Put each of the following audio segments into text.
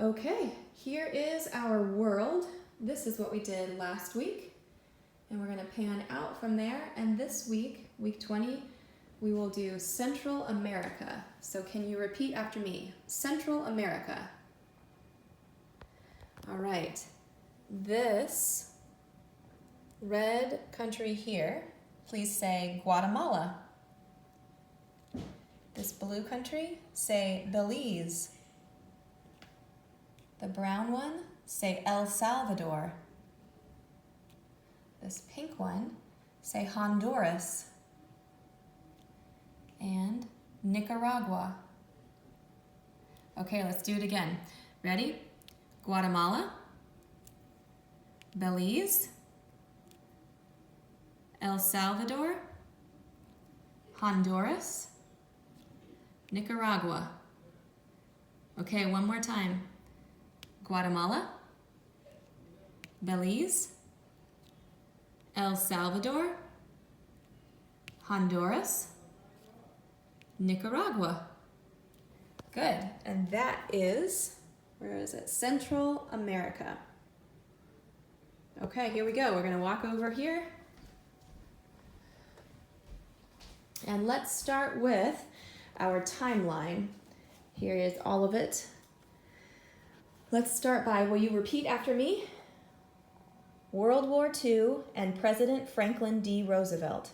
Okay, here is our world. This is what we did last week. And we're going to pan out from there. And this week, week 20, we will do Central America. So can you repeat after me? Central America. All right. This red country here, please say Guatemala. This blue country, say Belize. The brown one, say El Salvador. This pink one, say Honduras. And Nicaragua. Okay, let's do it again. Ready? Guatemala, Belize, El Salvador, Honduras, Nicaragua. Okay, one more time. Guatemala, Belize, El Salvador, Honduras, Nicaragua. Good, and that is, where is it? Central America. Okay, here we go. We're gonna walk over here. And let's start with our timeline. Here is all of it. Let's start by, will you repeat after me? World War II and President Franklin D. Roosevelt.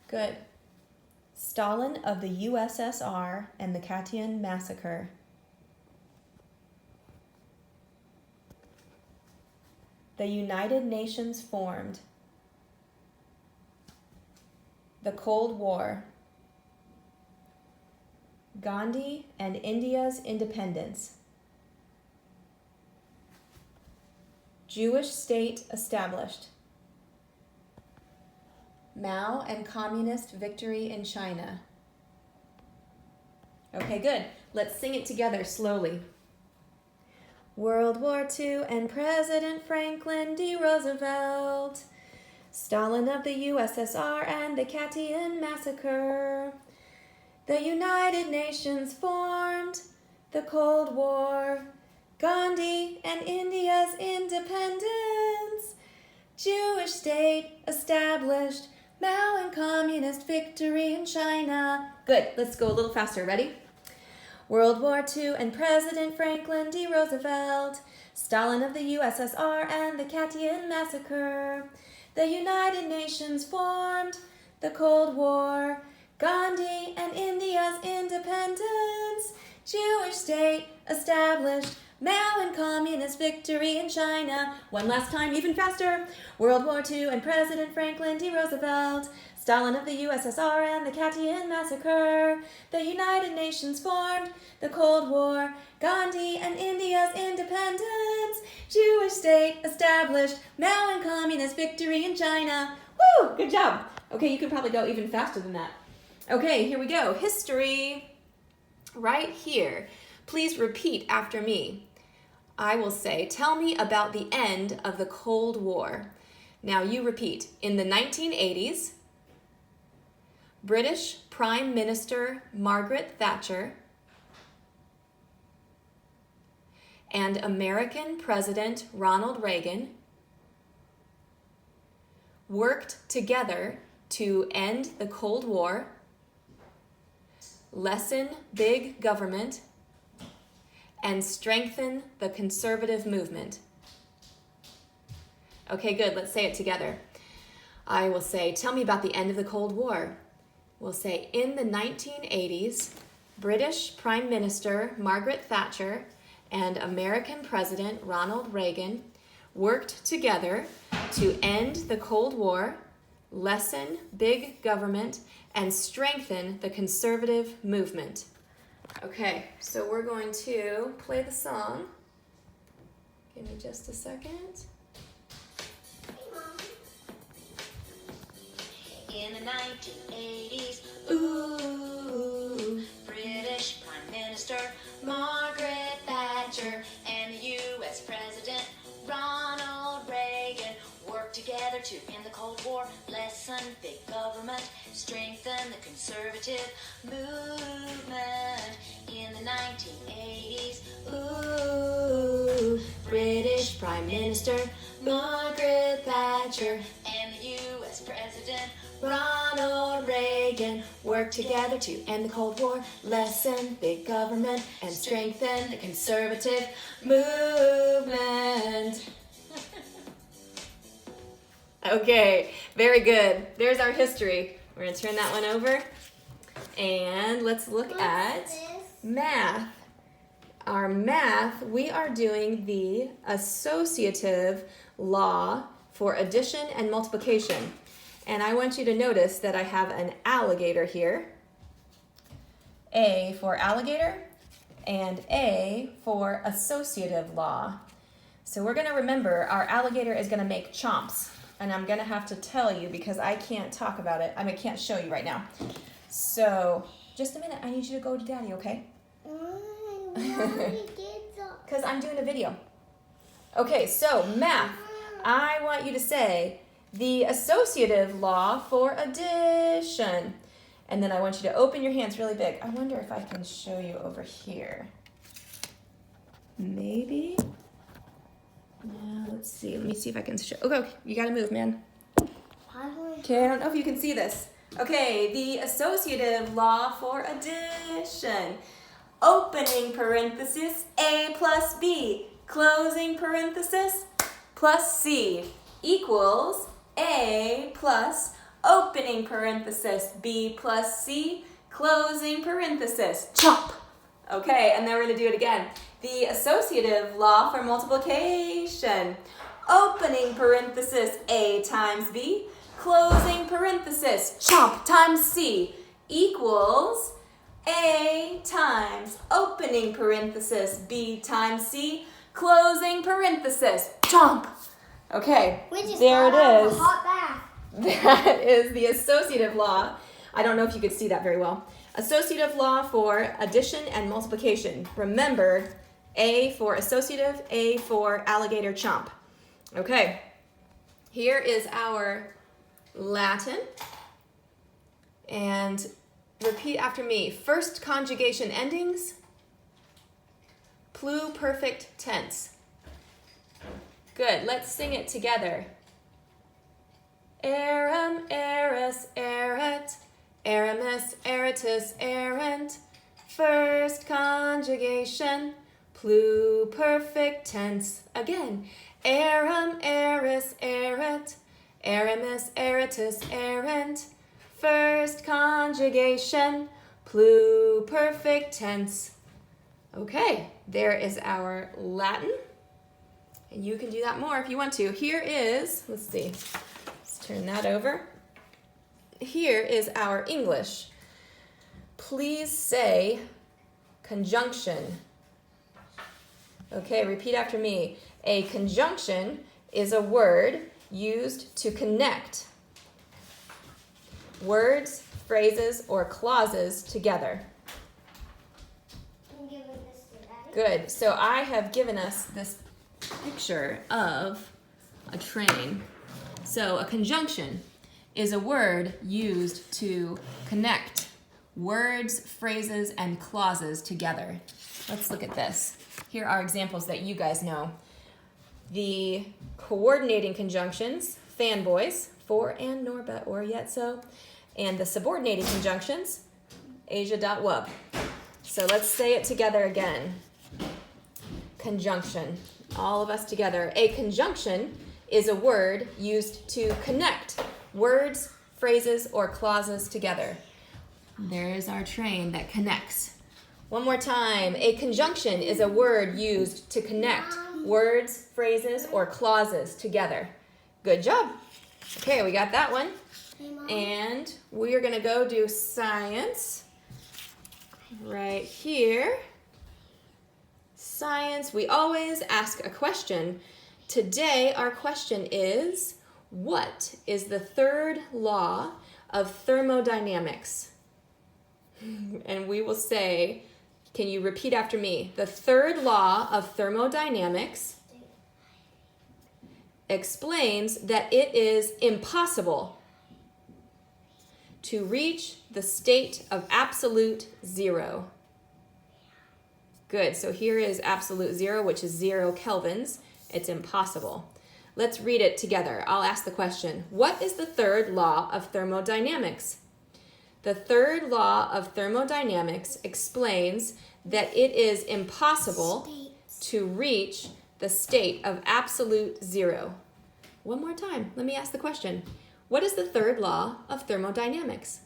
Good. Stalin of the USSR and the Katyn Massacre. The United Nations formed. The Cold War. Gandhi and India's independence. Jewish state established. Mao and communist victory in China. Okay, good. Let's sing it together slowly. World War II and President Franklin D. Roosevelt. Stalin of the USSR and the Katyn Massacre. The United Nations formed. The Cold War. Gandhi and India's independence. Jewish state established. Mao and communist victory in China. Good, let's go a little faster. Ready? World War II and President Franklin D. Roosevelt. Stalin of the USSR and the Katyn Massacre. The United Nations formed. The Cold War. Gandhi and India's independence. Jewish state established. Mao and communist victory in China. One last time, even faster. World War II and President Franklin D. Roosevelt. Stalin of the USSR and the Katyn Massacre. The United Nations formed. The Cold War. Gandhi and India's independence. Jewish state established. Mao and communist victory in China. Woo! Good job. Okay, you can probably go even faster than that. Okay, here we go. History. Right here. Please repeat after me. I will say, tell me about the end of the Cold War. Now you repeat. In the 1980s, British Prime Minister Margaret Thatcher and American President Ronald Reagan worked together to end the Cold War, lessen big government, and strengthen the conservative movement. Okay, good. Let's say it together. I will say, tell me about the end of the Cold War. We'll say, in the 1980s, British Prime Minister Margaret Thatcher and American President Ronald Reagan worked together to end the Cold War, lessen big government, and strengthen the conservative movement. Okay, so we're going to play the song. Give me just a second. In the 1980s, ooh, British Prime Minister Margaret Thatcher and the U.S. President Ronald Reagan worked together to end the Cold War, lessen big government, strengthen the conservative movement. 1980s. Ooh, British Prime Minister Margaret Thatcher And the U.S. President Ronald Reagan worked together to end the Cold War, lessen big government, and strengthen the conservative movement. Okay, very good. There's our history. We're going to turn that one over. And let's look at math. Our math, we are doing the associative law for addition and multiplication. And I want you to notice that I have an alligator here. A for alligator and A for associative law. So we're going to remember our alligator is going to make chomps. And I'm going to have to tell you because I can't talk about it. I can't show you right now. So just a minute. I need you to go to Daddy, okay? Because I'm doing a video. Okay, so math. I want you to say the associative law for addition. And then I want you to open your hands really big. I wonder if I can show you over here. Maybe. Yeah, let's see. Let me see if I can show. Okay, you gotta move, man. Okay, I don't know if you can see this. Okay, the associative law for addition. Opening parenthesis, A plus B. Closing parenthesis, plus C equals A plus opening parenthesis, B plus C, closing parenthesis, chomp. Okay, and then we're going to do it again. The associative law for multiplication. Opening parenthesis, A times B, closing parenthesis, chomp times C, equals A times opening parenthesis, B times C, closing parenthesis, chomp. Okay, there it is. That is the associative law. I don't know if you could see that very well. Associative law for addition and multiplication. Remember, A for associative, A for alligator chomp. Okay, here is our Latin. And repeat after me. First conjugation endings, pluperfect tense. Good, let's sing it together. Aram, eris, eret, aramis, eritus, erent. First conjugation, pluperfect tense. Again, aram, eris, eret, aramis, eritus, erent. First conjugation, pluperfect tense. Okay, there is our Latin. And you can do that more if you want to. Here is, let's see, let's turn that over. Here is our English. Please say conjunction. Okay, repeat after me. A conjunction is a word used to connect words, phrases, or clauses together. Good. So I have given us this picture of a train. So a conjunction is a word used to connect words, phrases, and clauses together. Let's look at this. Here are examples that you guys know. The coordinating conjunctions, fanboys, for and nor but or yet so, and the subordinating conjunctions, Asia.wub. So let's say it together again. Conjunction. All of us together. A conjunction is a word used to connect words, phrases, or clauses together. There is our train that connects. One more time. A conjunction is a word used to connect words, phrases, or clauses together. Good job. Okay, we got that one. And we are going to go do science right here. Science, we always ask a question. Today, our question is, what is the third law of thermodynamics? And we will say, can you repeat after me? The third law of thermodynamics explains that it is impossible to reach the state of absolute zero. Good. So here is absolute zero, which is 0 kelvins. It's impossible. Let's read it together. I'll ask the question. What is the third law of thermodynamics? The third law of thermodynamics explains that it is impossible to reach the state of absolute zero. One more time. Let me ask the question. What is the third law of thermodynamics?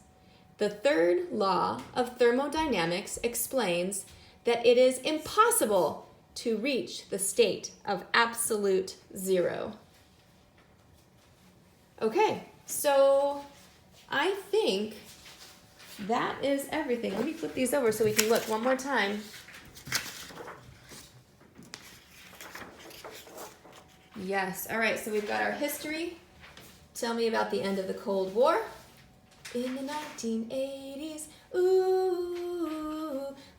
The third law of thermodynamics explains that it is impossible to reach the state of absolute zero. Okay, so I think that is everything. Let me flip these over so we can look one more time. Yes, all right, so we've got our history. Tell me about the end of the Cold War. In the 1980s,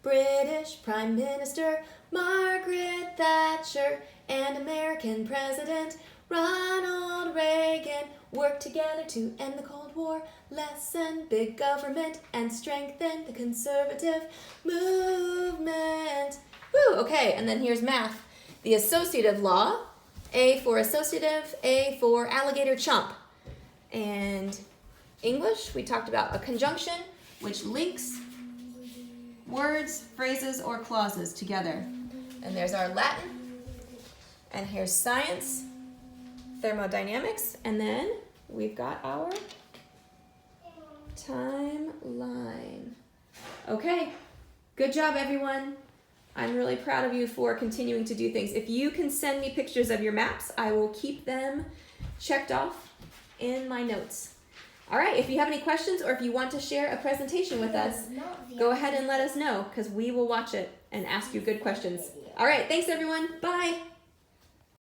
British Prime Minister Margaret Thatcher and American President Ronald Reagan worked together to end the Cold War, lessen big government, and strengthen the conservative movement. Woo, okay, and then here's math. The associative law, A for associative, A for alligator chomp. And English, we talked about a conjunction which links words, phrases, or clauses together. And there's our Latin. And here's science, thermodynamics, and then we've got our timeline. Okay, good job, everyone. I'm really proud of you for continuing to do things. If you can send me pictures of your maps, I will keep them checked off in my notes. All right, if you have any questions or if you want to share a presentation with us, go ahead and let us know because we will watch it and ask you good questions. All right, thanks everyone. Bye.